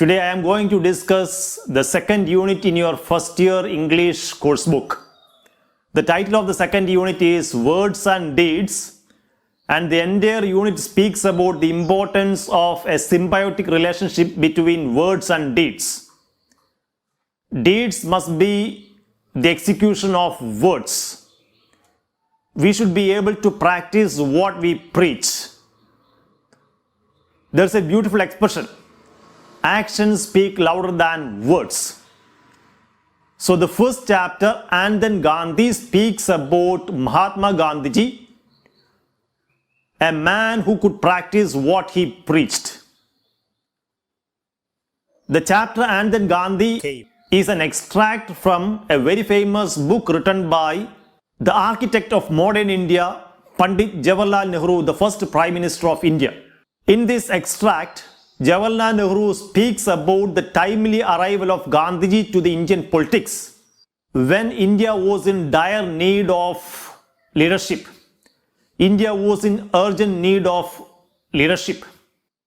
Today I am going to discuss the second unit in your first year English course book. The title of the second unit is Words and Deeds, and the entire unit speaks about the importance of a symbiotic relationship between words and deeds. Deeds must be the execution of words. We should be able to practice what we preach. There's a beautiful expression. Actions speak louder than words. So the first chapter, and then Gandhi, speaks about Mahatma Gandhiji, a man who could practice what he preached. The chapter and then Gandhi is an extract from a very famous book written by the architect of modern India, Pandit Jawaharlal Nehru, the first Prime Minister of India. In this extract, Jawaharlal Nehru speaks about the timely arrival of Gandhiji to the Indian politics when India was in dire need of leadership. India was in urgent need of leadership.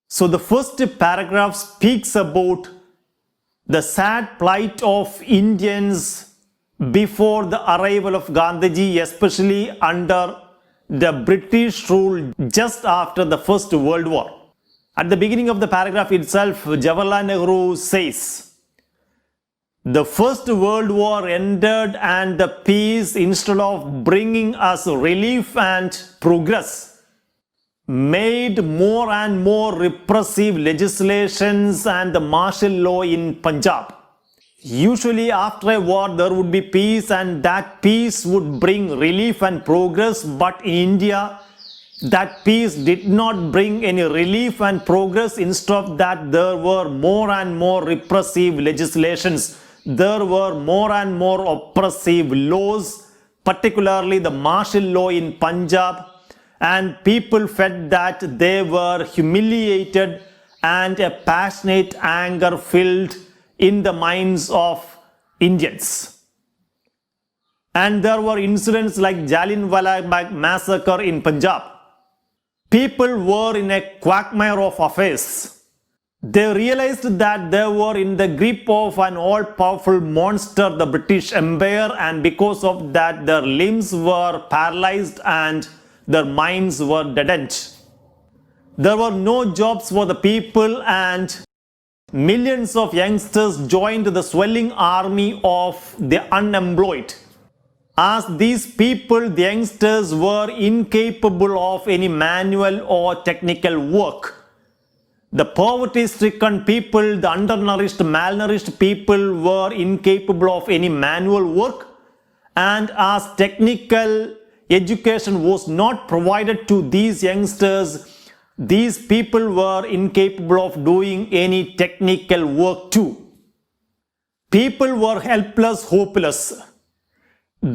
So the first paragraph speaks about the sad plight of Indians before the arrival of Gandhiji, especially under the British rule just after the First World War. At the beginning of the paragraph itself, Jawaharlal Nehru says, "The First World War ended and the peace, instead of bringing us relief and progress, made more and more repressive legislations and the martial law in Punjab. Usually after a war there would be peace and that peace would bring relief and progress, but in India that peace did not bring any relief and progress. Instead of that, there were more and more repressive legislations. There were more and more oppressive laws, particularly the martial law in Punjab, and people felt that they were humiliated and a passionate anger filled in the minds of Indians. And there were incidents like Jallianwala Bagh massacre in Punjab. People were in a quagmire of affairs. They realized that they were in the grip of an all-powerful monster, the British Empire, and because of that their limbs were paralyzed and their minds were deadened. There were no jobs for the people, and millions of youngsters joined the swelling army of the unemployed. As these people, the youngsters, were incapable of any manual or technical work. The poverty-stricken people, the undernourished, malnourished people were incapable of any manual work, and as technical education was not provided to these youngsters, these people were incapable of doing any technical work too. People were helpless, hopeless.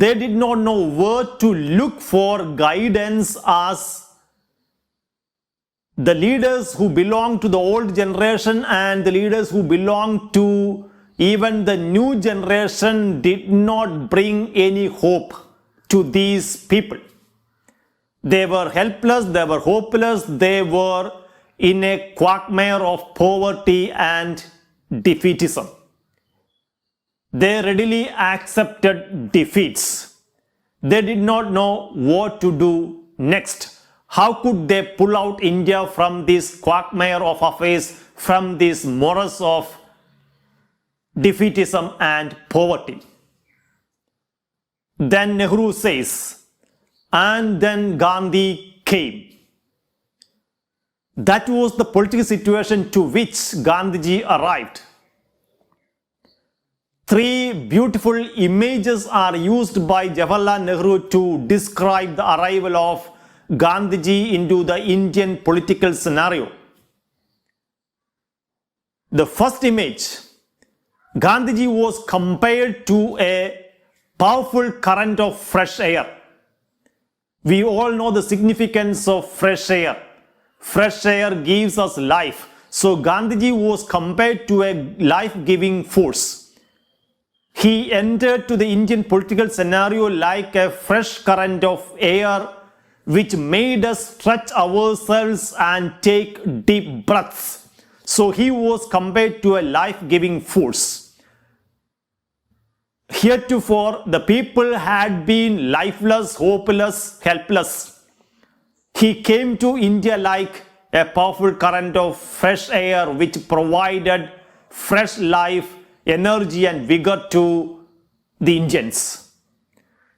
They did not know where to look for guidance, as the leaders who belonged to the old generation and the leaders who belonged to even the new generation did not bring any hope to these people. They were helpless, they were hopeless, they were in a quagmire of poverty and defeatism. They readily accepted defeats. They did not know what to do next. How could they pull out India from this quagmire of affairs, from this morass of defeatism and poverty? Then Nehru says, and then Gandhi came. That was the political situation to which Gandhiji arrived. Three beautiful images are used by Jawaharlal Nehru to describe the arrival of Gandhiji into the Indian political scenario. The first image, Gandhiji was compared to a powerful current of fresh air. We all know the significance of fresh air. Fresh air gives us life. So Gandhiji was compared to a life-giving force. He entered to the Indian political scenario like a fresh current of air which made us stretch ourselves and take deep breaths. So he was compared to a life-giving force. Heretofore, the people had been lifeless, hopeless, helpless. He came to India like a powerful current of fresh air which provided fresh life, energy and vigor to the Indians.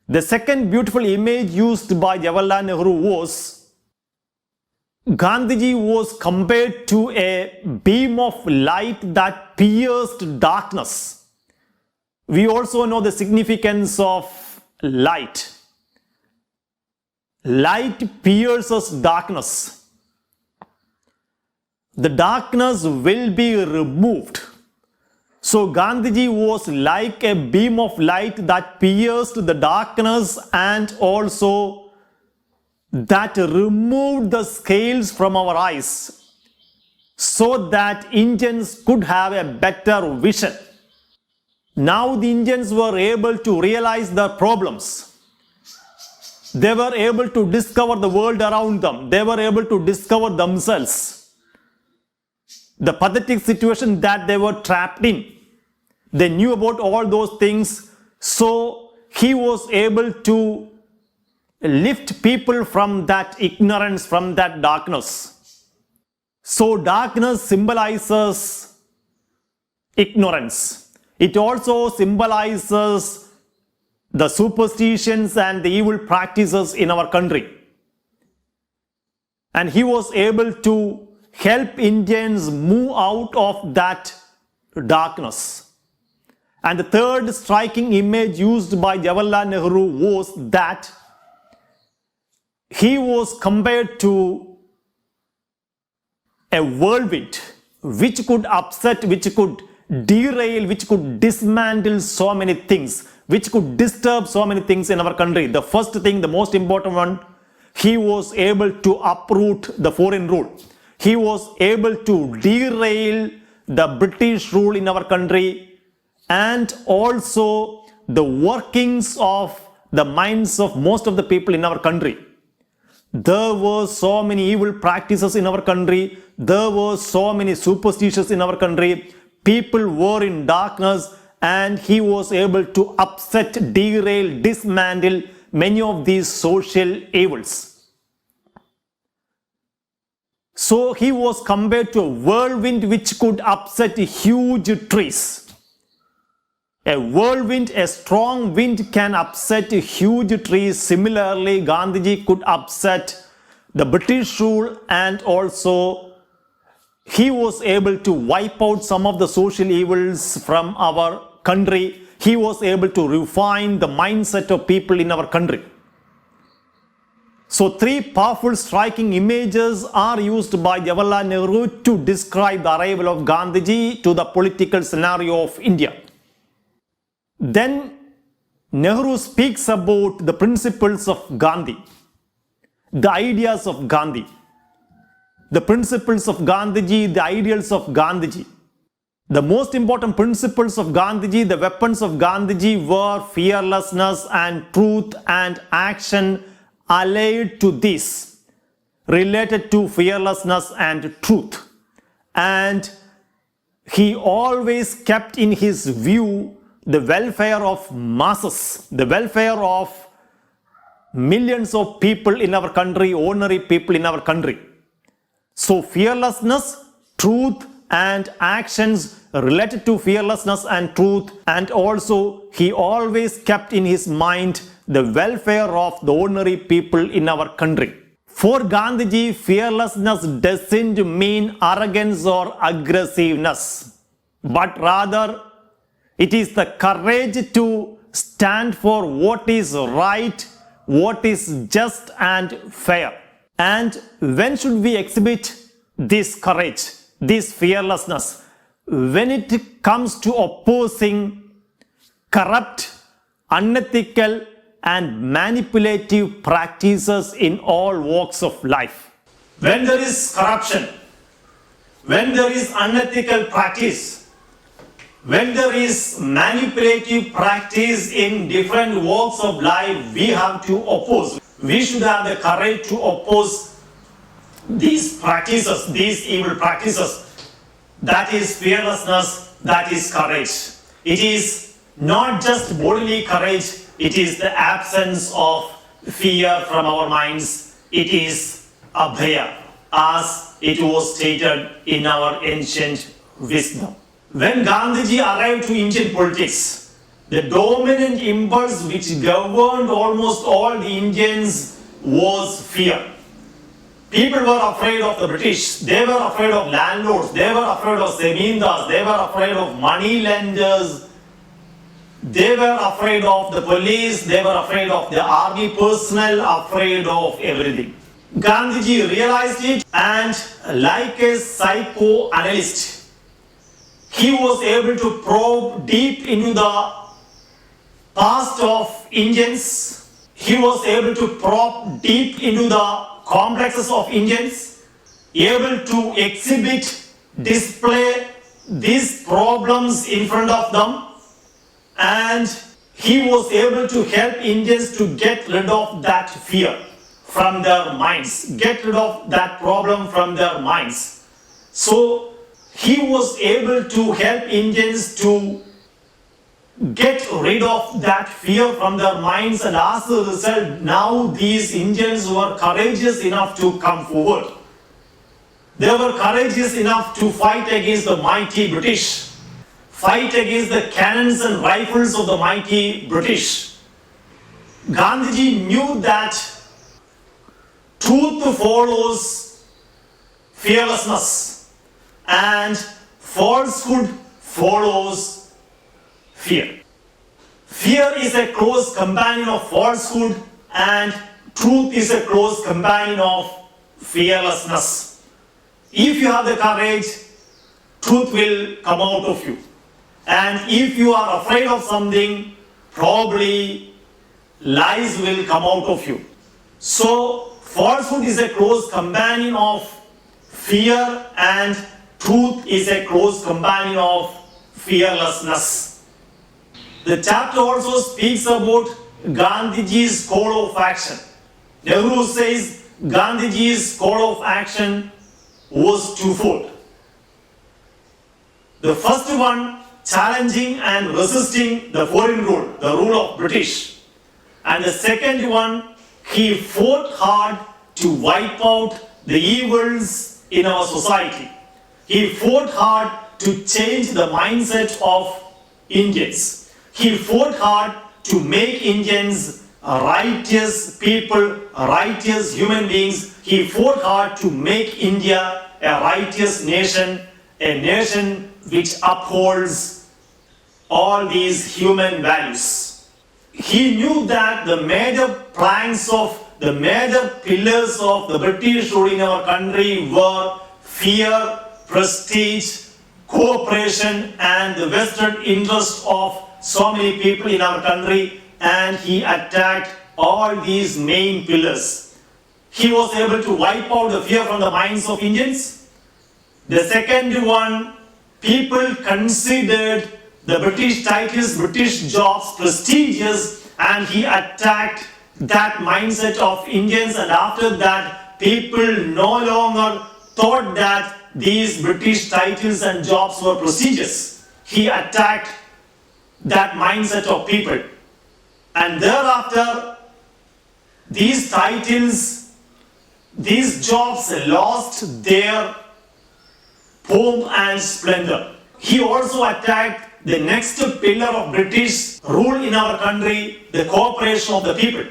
The second beautiful image used by Jawaharlal Nehru was Gandhiji was compared to a beam of light that pierced darkness. We also know the significance of light. Light pierces darkness. The darkness will be removed. So Gandhiji was like a beam of light that pierced the darkness and also that removed the scales from our eyes so that Indians could have a better vision. Now the Indians were able to realize their problems. They were able to discover the world around them. They were able to discover themselves. The pathetic situation that they were trapped in. They knew about all those things. So he was able to lift people from that ignorance, from that darkness. So darkness symbolizes ignorance. It also symbolizes the superstitions and the evil practices in our country. And he was able to help Indians move out of that darkness. And the third striking image used by Jawaharlal Nehru was that he was compared to a whirlwind which could upset, which could derail, which could dismantle so many things, which could disturb so many things in our country. The first thing, the most important one, he was able to uproot the foreign rule. He was able to derail the British rule in our country and also the workings of the minds of most of the people in our country. There were so many evil practices in our country. There were so many superstitions in our country. People were in darkness and he was able to upset, derail, dismantle many of these social evils. So he was compared to a whirlwind which could upset huge trees. A whirlwind, a strong wind can upset huge trees. Similarly, Gandhiji could upset the British rule and also he was able to wipe out some of the social evils from our country. He was able to refine the mindset of people in our country. So three powerful striking images are used by Jawaharlal Nehru to describe the arrival of Gandhiji to the political scenario of India. Then Nehru speaks about the principles of Gandhi, the ideas of Gandhi, the principles of Gandhiji, the ideals of Gandhiji. The most important principles of Gandhiji, the weapons of Gandhiji were fearlessness and truth and action allied to this, related to fearlessness and truth. And he always kept in his view the welfare of masses, the welfare of millions of people in our country, ordinary people in our country. So fearlessness, truth and actions related to fearlessness and truth, and also he always kept in his mind the welfare of the ordinary people in our country. For Gandhiji, fearlessness doesn't mean arrogance or aggressiveness, but rather it is the courage to stand for what is right, what is just and fair. And when should we exhibit this courage, this fearlessness? When it comes to opposing corrupt, unethical and manipulative practices in all walks of life. When there is corruption, when there is unethical practice, when there is manipulative practice in different walks of life, we have to oppose. We should have the courage to oppose these practices, these evil practices. that is fearlessness, that is courage. It is not just bodily courage, it is the absence of fear from our minds. It is abhaya, as it was stated in our ancient wisdom. When Gandhiji arrived to Indian politics, the dominant impulse which governed almost all the Indians was fear. People were afraid of the British, they were afraid of landlords, they were afraid of zemindas, they were afraid of money lenders, they were afraid of the police, they were afraid of the army personnel, afraid of everything. Gandhiji realized it, and like a psychoanalyst, he was able to probe deep into the past of Indians. He was able to probe deep into the complexes of Indians, able to exhibit, display these problems in front of them, and he was able to help Indians to get rid of that fear from their minds, get rid of that problem from their minds. So he was able to help Indians to get rid of that fear from their minds, and as a result, now these Indians were courageous enough to come forward. They were courageous enough to fight against the mighty British, fight against the cannons and rifles of the mighty British. Gandhiji knew that truth follows fearlessness and falsehood follows fear. Fear is a close companion of falsehood, and truth is a close companion of fearlessness. If you have the courage, truth will come out of you. And if you are afraid of something, probably lies will come out of you. So, falsehood is a close companion of fear, and truth is a close companion of fearlessness. The chapter also speaks about Gandhiji's call of action. Nehru says Gandhiji's call of action was twofold. The first one, challenging and resisting the foreign rule, the rule of British. And the second one, he fought hard to wipe out the evils in our society. He fought hard to change the mindset of Indians. He fought hard to make Indians righteous people, righteous human beings. He fought hard to make India a righteous nation, a nation which upholds all these human values. He knew that the major planks of the major pillars of the British rule in our country were fear, prestige, cooperation, and the vested interest of so many people in our country, and he attacked all these main pillars. He was able to wipe out the fear from the minds of Indians. The second one, people considered the British titles, British jobs prestigious, and he attacked that mindset of Indians, and after that, people no longer thought that these British titles and jobs were prestigious. He attacked that mindset of people. And thereafter, these titles, these jobs lost their pomp and splendor. He also attacked the next pillar of British rule in our country, the cooperation of the people.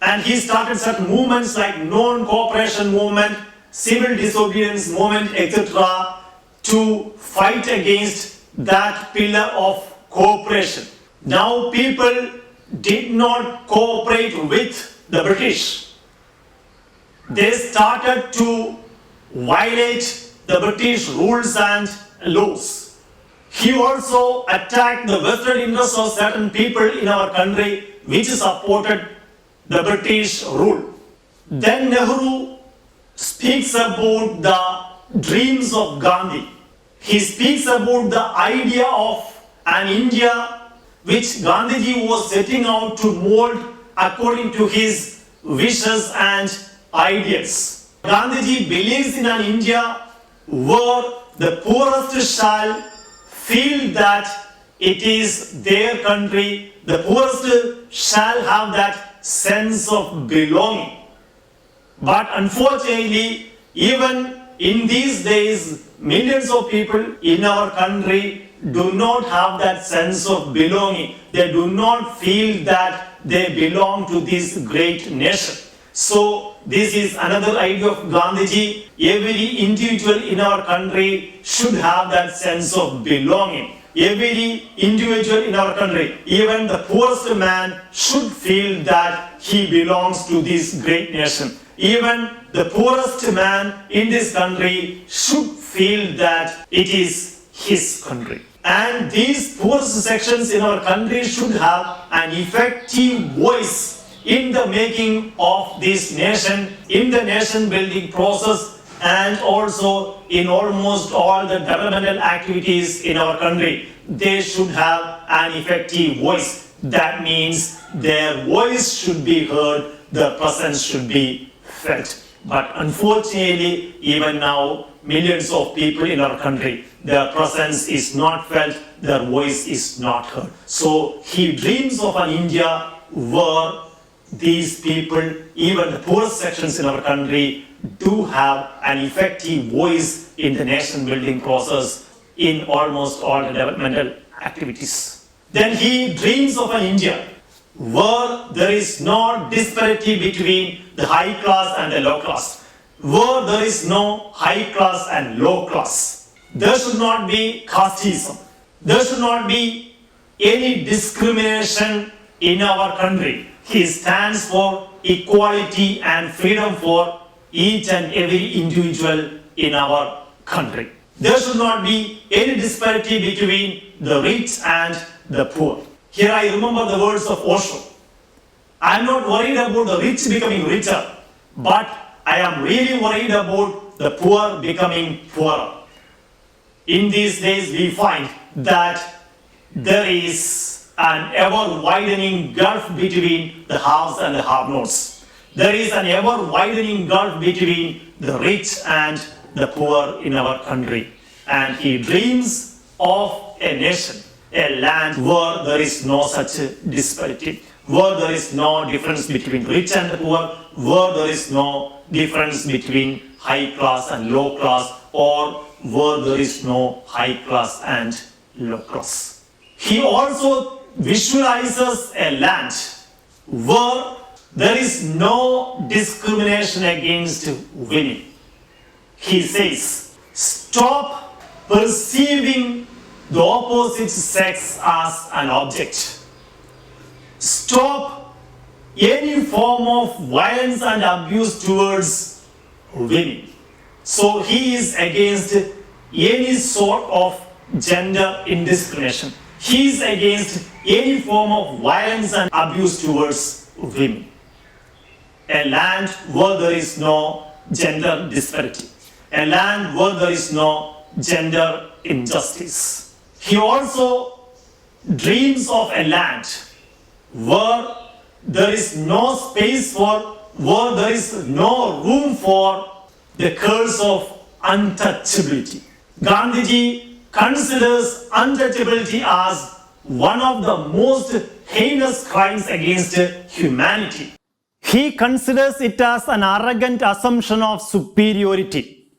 And he started certain movements like non-cooperation movement, civil disobedience movement, etc., to fight against that pillar of cooperation. Now people did not cooperate with the British. They started to violate the British rules and laws. He also attacked the vested interests of certain people in our country which supported the British rule. Then Nehru speaks about the dreams of Gandhi. He speaks about the idea of an India which Gandhiji was setting out to mold according to his wishes and ideals. Gandhiji believes in an India where the poorest shall feel that it is their country. The poorest shall have that sense of belonging. But unfortunately, even in these days, millions of people in our country do not have that sense of belonging. They do not feel that they belong to this great nation. So this is another idea of Gandhiji. Every individual in our country should have that sense of belonging. Every individual in our country, even the poorest man, should feel that he belongs to this great nation. Even the poorest man in this country should feel that it is his country. And these poorest sections in our country should have an effective voice in the making of this nation, in the nation building process, and also in almost all the developmental activities in our country. They should have an effective voice. That means their voice should be heard, their presence should be felt. But unfortunately, even now, millions of people in our country, their presence is not felt, their voice is not heard. So he dreams of an India where these people, even the poorest sections in our country, do have an effective voice in the nation building process in almost all the developmental activities. Then he dreams of an India where there is no disparity between the high class and the low class, where there is no high class and low class. There should not be casteism. There should not be any discrimination in our country. He stands for equality and freedom for each and every individual in our country. There should not be any disparity between the rich and the poor. Here I remember the words of Osho. I am not worried about the rich becoming richer, but I am really worried about the poor becoming poorer. In these days, we find that there is an ever widening gulf between the haves and the have-nots. There is an ever widening gulf between the rich and the poor in our country. And he dreams of a nation, a land where there is no such disparity, where there is no difference between rich and the poor, where there is no difference between high class and low class, or where there is no high class and low class. He also visualizes a land where there is no discrimination against women. He says, stop perceiving the opposite sex as an object. Stop any form of violence and abuse towards women. So he is against any sort of gender indiscrimination. He is against any form of violence and abuse towards women. A land where there is no gender disparity. A land where there is no gender injustice. He also dreams of a land where there is no space for, where there is no room for the curse of untouchability. Gandhiji considers untouchability as one of the most heinous crimes against humanity. He considers it as an arrogant assumption of superiority.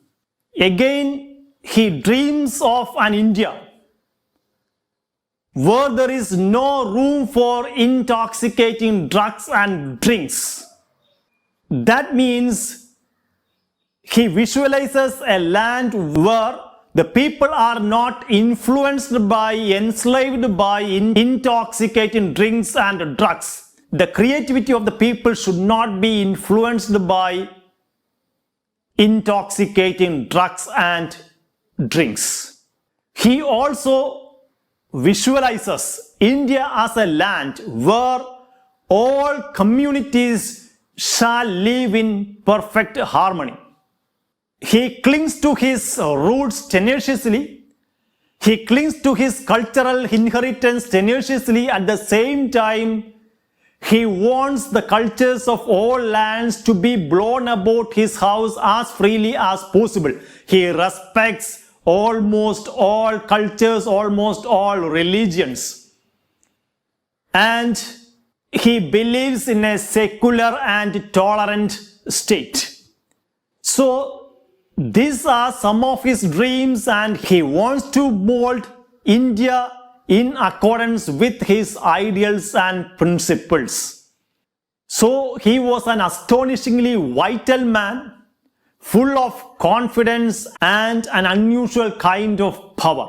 Again, he dreams of an India where there is no room for intoxicating drugs and drinks. That means he visualizes a land where the people are not influenced by, enslaved by intoxicating drinks and drugs. The creativity of the people should not be influenced by intoxicating drugs and drinks. He also visualizes India as a land where all communities shall live in perfect harmony. He clings to his roots tenaciously. He clings to his cultural inheritance tenaciously. At the same time, he wants the cultures of all lands to be blown about his house as freely as possible. He respects almost all cultures, almost all religions. And he believes in a secular and tolerant state. So these are some of his dreams, and he wants to mold India in accordance with his ideals and principles. So he was an astonishingly vital man, full of confidence and an unusual kind of power.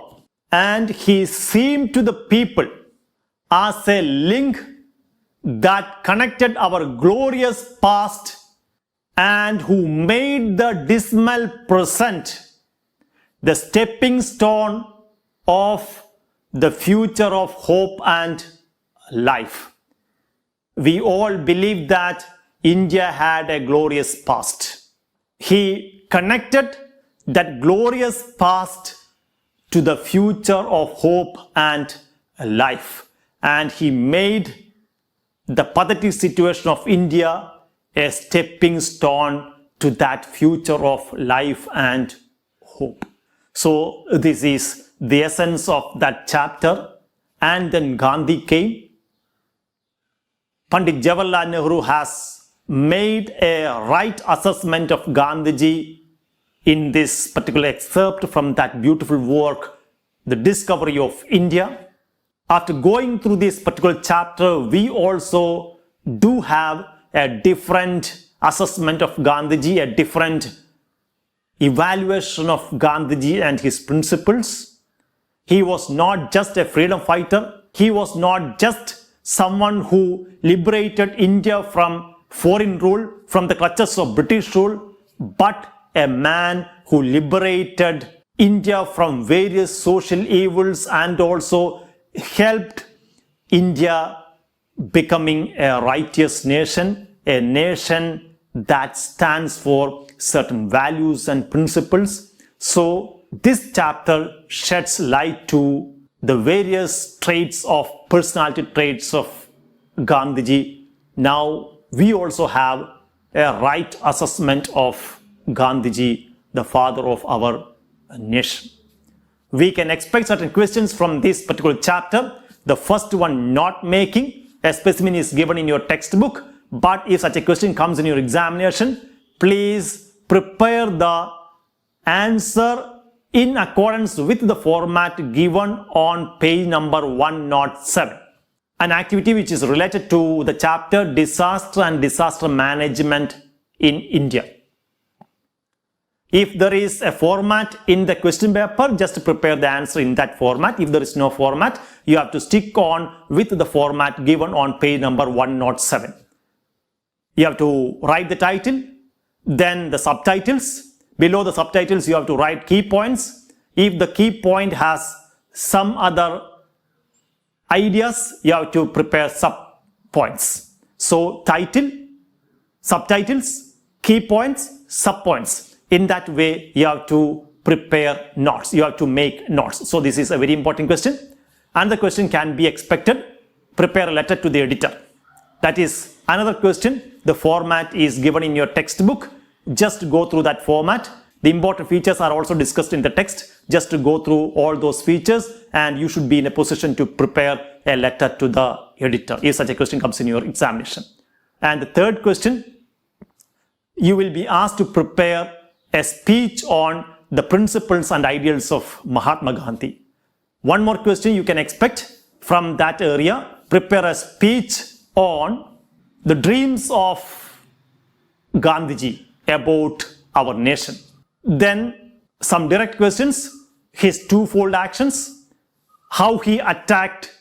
And he seemed to the people as a link that connected our glorious past and who made the dismal present the stepping stone of the future of hope and life. We all believe that India had a glorious past. He connected that glorious past to the future of hope and life, and he made the pathetic situation of India a stepping stone to that future of life and hope. So this is the essence of that chapter. And then Gandhi came. Pandit Jawaharlal Nehru has made a right assessment of Gandhiji in this particular excerpt from that beautiful work, The Discovery of India. After going through this particular chapter, we also do have a different assessment of Gandhiji, a different evaluation of Gandhiji and his principles. He was not just a freedom fighter. He was not just someone who liberated India from foreign rule, from the clutches of British rule, but a man who liberated India from various social evils and also helped India becoming a righteous nation, a nation that stands for certain values and principles. So this chapter sheds light to the various traits of personality traits of Gandhiji. Now we also have a right assessment of Gandhiji, the father of our nation. We can expect certain questions from this particular chapter. The first one, not making. A specimen is given in your textbook, but if such a question comes in your examination, please prepare the answer in accordance with the format given on page number 107. An activity which is related to the chapter Disaster and Disaster Management in India. If there is a format in the question paper, just prepare the answer in that format. If there is no format, you have to stick on with the format given on page number 107. You have to write the title, then the subtitles. Below the subtitles, you have to write key points. If the key point has some other ideas, you have to prepare sub points. So title, subtitles, key points, sub points. In that way, you have to prepare notes. You have to make notes. So this is a very important question. And the question can be expected. Prepare a letter to the editor. That is another question. The format is given in your textbook. Just go through that format. The important features are also discussed in the text. Just to go through all those features, and you should be in a position to prepare a letter to the editor if such a question comes in your examination. And the third question, you will be asked to prepare a speech on the principles and ideals of Mahatma Gandhi. One more question you can expect from that area. Prepare a speech on the dreams of Gandhiji about our nation. Then some direct questions, his twofold actions, how he attacked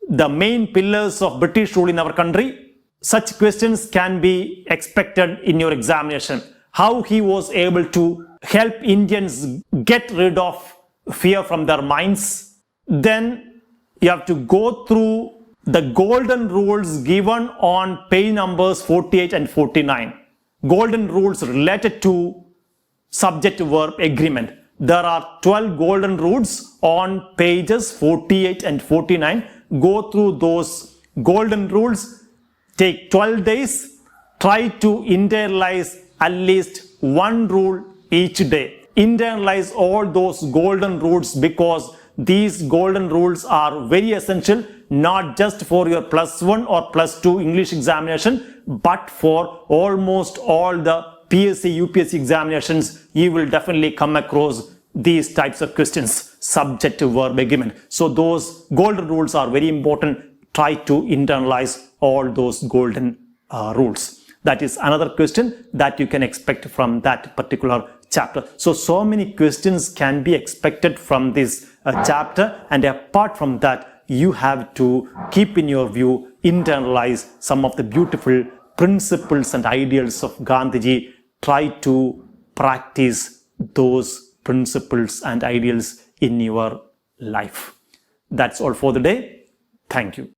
the main pillars of British rule in our country. Such questions can be expected in your examination. How he was able to help Indians get rid of fear from their minds. Then you have to go through the golden rules given on page numbers 48 and 49. Golden rules related to subject-verb agreement. There are 12 golden rules on pages 48 and 49. Go through those golden rules. Take 12 days. Try to internalize at least one rule each day. internalize all those golden rules, because these golden rules are very essential, not just for your +1 or +2 English examination, but for almost all the PSC, UPSC examinations. You will definitely come across these types of questions, subject to verb agreement. So those golden rules are very important. Try to internalize all those golden rules. That is another question that you can expect from that particular chapter. So many questions can be expected from this chapter, and apart from that, you have to keep in your view, internalize some of the beautiful principles and ideals of Gandhiji. Try to practice those principles and ideals in your life. That's all for the day. Thank you.